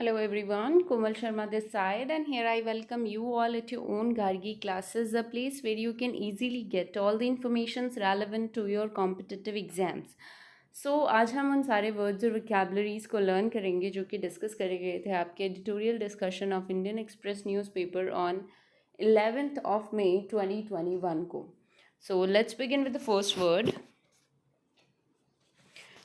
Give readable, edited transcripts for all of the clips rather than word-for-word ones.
Hello everyone, Komal Sharma this side, and here I welcome you all at your own Gargi classes, a place where you can easily get all the informations relevant to your competitive exams. So आज हम उन सारे words और vocabularies को learn करेंगे जो कि discuss करे गए थे आपके editorial discussion of Indian express newspaper on 11th of May 2021 को. So let's begin with the first word.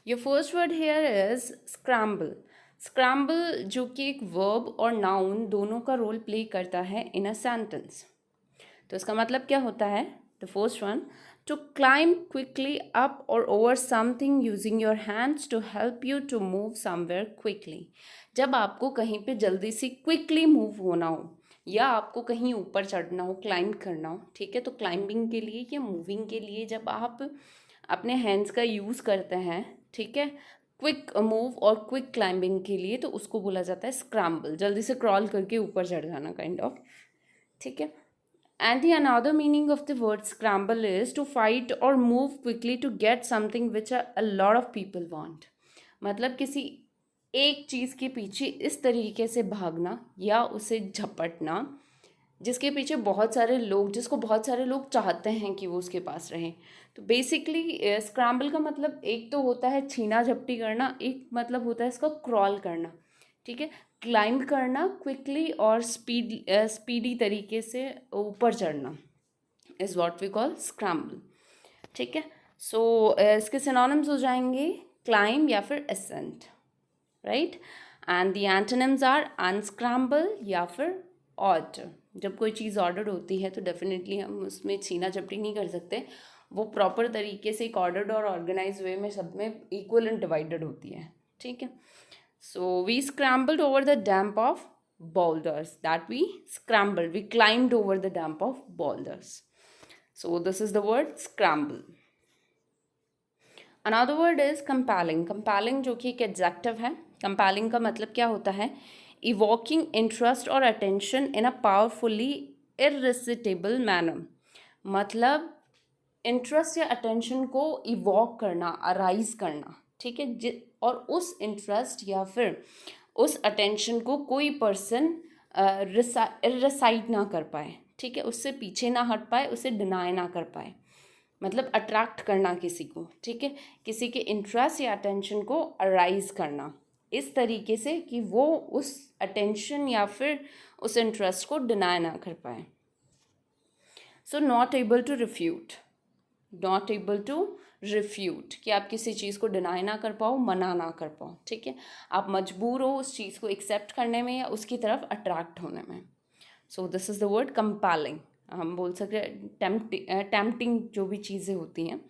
Your first word here is scramble. Scramble जो कि एक वर्ब और नाउन दोनों का रोल प्ले करता है इन अ सेंटेंस. तो इसका मतलब क्या होता है? The first one, to climb quickly up और over something using your hands to help you to move somewhere quickly. जब आपको कहीं पे जल्दी से क्विकली मूव होना हो या आपको कहीं ऊपर चढ़ना हो, क्लाइंब करना हो, ठीक है, तो क्लाइंबिंग के लिए या मूविंग के लिए जब आप अपने हैंड्स का यूज़ करते हैं, ठीक है, क्विक मूव और क्विक क्लाइंबिंग के लिए, तो उसको बोला जाता है स्क्रैम्बल, जल्दी से क्रॉल करके ऊपर चढ़ जाना काइंड ऑफ, ठीक है. And the another meaning of the word scramble is to fight or move quickly to get something which a lot of people want. मतलब किसी एक चीज़ के पीछे इस तरीके से भागना या उसे झपटना जिसके पीछे बहुत सारे लोग, जिसको बहुत सारे लोग चाहते हैं कि वो उसके पास रहें. तो बेसिकली स्क्रैम्बल का मतलब एक तो होता है छीना झपटी करना, एक मतलब होता है इसका क्रॉल करना, ठीक है, क्लाइंब करना क्विकली और स्पीडी तरीके से ऊपर चढ़ना is what we call scramble, ठीक है. सो इसके सिनोनिम्स हो जाएंगे क्लाइंब या फिर ascent, right. And the antonyms are unscramble या फिर ऑर्डर. जब कोई चीज़ ऑर्डर होती है तो डेफिनेटली हम उसमें छीना झपटी नहीं कर सकते, वो प्रॉपर तरीके से एक ऑर्डर्ड और ऑर्गेनाइज वे में सब में इक्वल एंड डिवाइडेड होती है, ठीक है. So we scrambled over the damp of boulders. That we scrambled, we climbed over the damp of boulders. So this is the word scramble. Another word is compelling. Compelling जो कि एक adjective है. Compelling का मतलब क्या होता है? Evoking interest or attention in a powerfully irresistible manner. मतलब इंटरेस्ट या अटेंशन को इवॉक करना, अराइज करना, ठीक है, और उस इंटरेस्ट या फिर उस अटेंशन को कोई पर्सन रिसाइड ना कर पाए, ठीक है, उससे पीछे ना हट पाए, उसे डिनाई ना कर पाए. मतलब अट्रैक्ट करना किसी को, ठीक है, किसी के इंटरेस्ट या अटेंशन को अराइज करना इस तरीके से कि वो उस अटेंशन या फिर उस इंटरेस्ट को डिनाई ना कर पाए. So not able to refute, not able to refute कि आप किसी चीज़ को डिनाई ना कर पाओ, मना ना कर पाओ, ठीक है, आप मजबूर हो उस चीज़ को एक्सेप्ट करने में या उसकी तरफ अट्रैक्ट होने में. So this is the word compelling. हम बोल सकते हैं टेम्पटिंग जो भी चीज़ें होती हैं,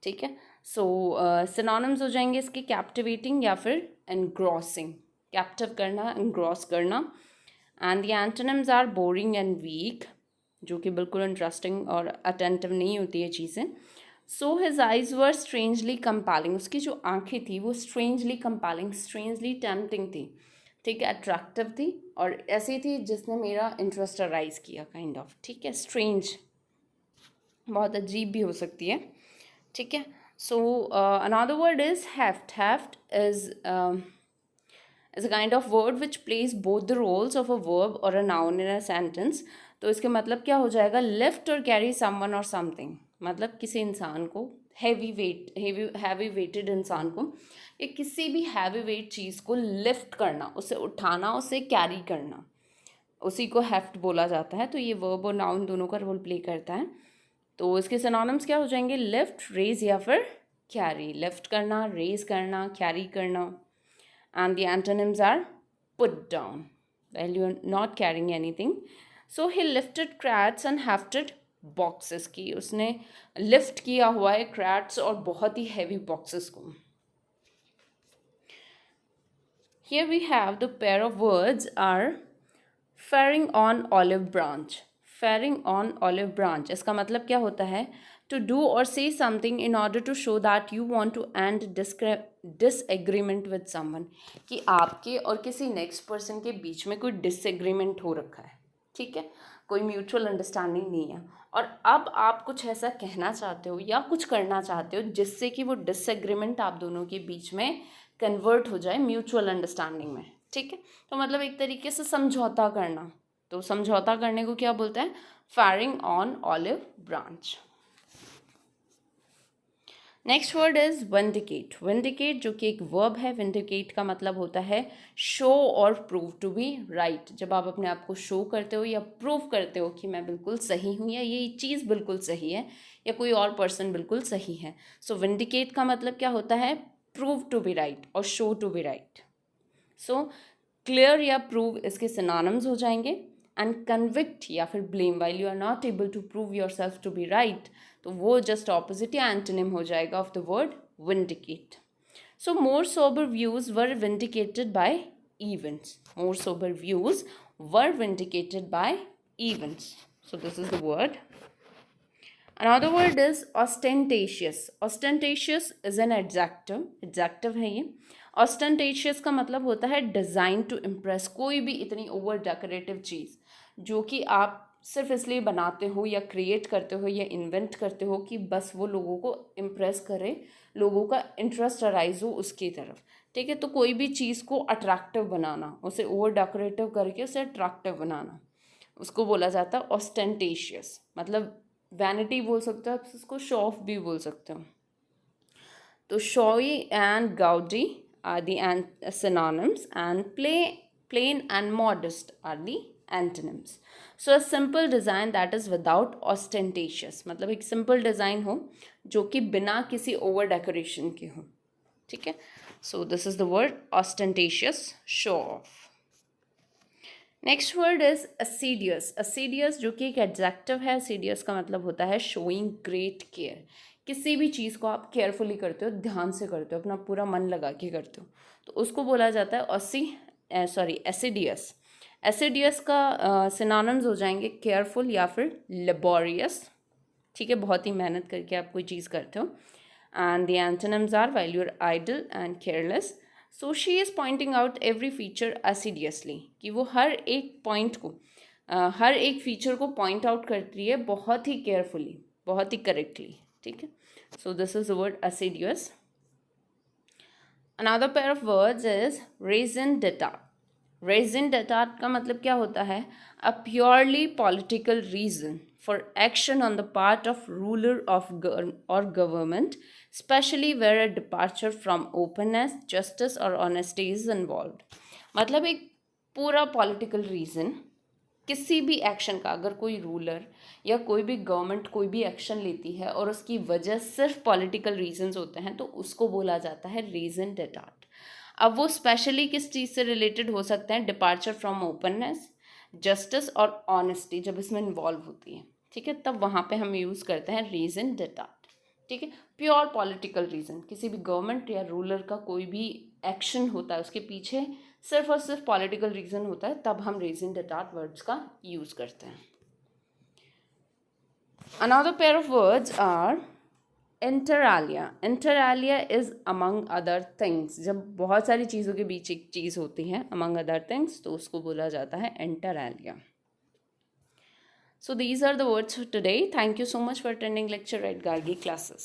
ठीक है. सो सिनोनिम्स हो जाएंगे इसके कैप्टिवेटिंग या फिर एनग्रॉसिंग. कैप्टिव करना, एनग्रॉस करना. And the antonyms are boring and weak, जो कि बिल्कुल इंटरेस्टिंग और अटेंटिव नहीं होती है चीज़ें. So his eyes were strangely compelling. उसकी जो आंखें थी वो स्ट्रेंजली कंपेलिंग, स्ट्रेंजली टेम्पटिंग थी, ठीक है, अट्रैक्टिव थी और ऐसी थी जिसने मेरा इंटरेस्ट अराइज किया काइंड ऑफ, ठीक है. स्ट्रेंज बहुत अजीब भी हो सकती है, ठीक है. So another word is heft. Heft is a kind of word which plays both the roles of a verb or a noun in a sentence. तो इसके मतलब क्या हो जाएगा? लिफ्ट और कैरी समवन और समथिंग. मतलब किसी इंसान को हैवी वेटेड इंसान को या किसी भी हैवी वेट चीज़ को लिफ्ट करना, उसे उठाना, उसे कैरी करना, उसी को हेफ्ट बोला जाता है. तो ये वर्ब और नाउन दोनों का रोल प्ले करता है. तो इसके सिनोनिम्स क्या हो जाएंगे? लिफ्ट, रेज या फिर कैरी. लिफ्ट करना, रेज करना, कैरी करना. And the antonyms are put down. Well, you are not carrying anything. So he lifted crats and hefted boxes. की उसने लिफ्ट किया हुआ है crats और बहुत ही heavy boxes को. Here we have the pair of words are faring on olive branch. Faring on olive branch. इसका मतलब क्या होता है? To do or say something in order to show that you want to end disagreement with someone. कि आपके और किसी next person के बीच में कोई डिसएग्रीमेंट हो रखा है, ठीक है, कोई म्यूचुअल अंडरस्टैंडिंग नहीं है और अब आप कुछ ऐसा कहना चाहते हो या कुछ करना चाहते हो जिससे कि वो डिसएग्रीमेंट आप दोनों के बीच में कन्वर्ट हो जाए म्यूचुअल अंडरस्टैंडिंग में, ठीक है, तो मतलब एक तरीके से समझौता करना, तो समझौता करने को क्या बोलते हैं, firing on olive branch. Next word is vindicate. Vindicate जो कि एक वर्ब है, विंडिकेट का मतलब होता है शो और प्रूव टू बी राइट। जब आप अपने आप को शो करते हो या प्रूव करते हो कि मैं बिल्कुल सही हूँ या ये चीज़ बिल्कुल सही है या कोई और पर्सन बिल्कुल सही है। सो विंडिकेट का मतलब क्या होता है, प्रूव टू बी राइट और show to be right. So clear या प्रूव इसके सिनोनिम्स हो जाएंगे, एंड कन्विक्ट या फिर blame while you are not able to prove yourself to be right, तो वो जस्ट ऑपोजिट या एंटोनिम हो जाएगा of the word vindicate. So more sober views were vindicated by events. More sober views were vindicated by events. So this is the word. Another word is ostentatious. Ostentatious is an adjective. Adjective है ये. Ostentatious का मतलब होता है design to impress. कोई भी इतनी over decorative चीज़ जो कि आप सिर्फ इसलिए बनाते हो या क्रिएट करते हो या इन्वेंट करते हो कि बस वो लोगों को इम्प्रेस करे, लोगों का इंटरेस्ट अराइज हो उसकी तरफ. ठीक है, तो कोई भी चीज़ को अट्रैक्टिव बनाना, उसे ओवर डेकोरेटिव करके उसे अट्रैक्टिव बनाना, उसको बोला जाता है ऑस्टेंटेशियस. मतलब वैनिटी बोल सकते हो आप, इसको शो ऑफ भी बोल सकते हो. तो showy and gaudy are the synonyms and plain and modest are the antonyms. So a simple design that is without ostentatious, मतलब एक सिंपल डिज़ाइन हो जो कि बिना किसी ओवर डेकोरेशन के हो. ठीक है, so this is the word ostentatious, show off. Next word is assiduous. assiduous जो कि एक एडजेक्टिव है. assiduous का मतलब होता है शोइंग ग्रेट केयर. किसी भी चीज़ को आप केयरफुली करते हो, ध्यान से करते हो, अपना पूरा मन लगा के करते हो, तो उसको बोला जाता है assiduous. assiduous का सिनोनिम्स हो जाएंगे केयरफुल या फिर लेबोरियस. ठीक है, बहुत ही मेहनत करके आप कोई चीज़ करते हो. And the antonyms are while you are idle and careless. So she is pointing out every feature assiduously, कि वो हर एक पॉइंट को हर एक फीचर को पॉइंट आउट करती है बहुत ही केयरफुली, बहुत ही करेक्टली. ठीक है, so this is the word assiduous. Another pair of words is raison डेटार्ट. रेजन डेटार्ट का मतलब क्या होता है, a purely political reason for action on the part of ruler of or government, especially where a departure from openness, justice or honesty is involved. मतलब एक पूरा पॉलिटिकल रीज़न किसी भी एक्शन का, अगर कोई रूलर या कोई भी गवर्नमेंट कोई भी एक्शन लेती है और उसकी वजह सिर्फ पॉलिटिकल रीजंस होते हैं, तो उसको बोला जाता है रीजन डेटार्ट. अब वो स्पेशली किस चीज़ से रिलेटेड हो सकते हैं, डिपार्चर फ्रॉम ओपननेस, जस्टिस और ऑनेस्टी जब इसमें इन्वॉल्व होती है. ठीक है, तब वहाँ पे हम यूज़ करते हैं रीजन डेटार्ट. ठीक है, प्योर पॉलिटिकल रीज़न, किसी भी गवर्नमेंट या रूलर का कोई भी एक्शन होता है उसके पीछे सिर्फ और सिर्फ पॉलिटिकल रीज़न होता है, तब हम रीजन डेटार्ट वर्ड्स का यूज़ करते हैं. Another pair of words are inter alia. Inter alia is among other things. जब बहुत सारी चीज़ों के बीच एक चीज़ होती है अमंग अदर थिंग्स, तो उसको बोला जाता है inter Alia. So these are the words for today. Thank you so much for attending lecture at Gargi classes.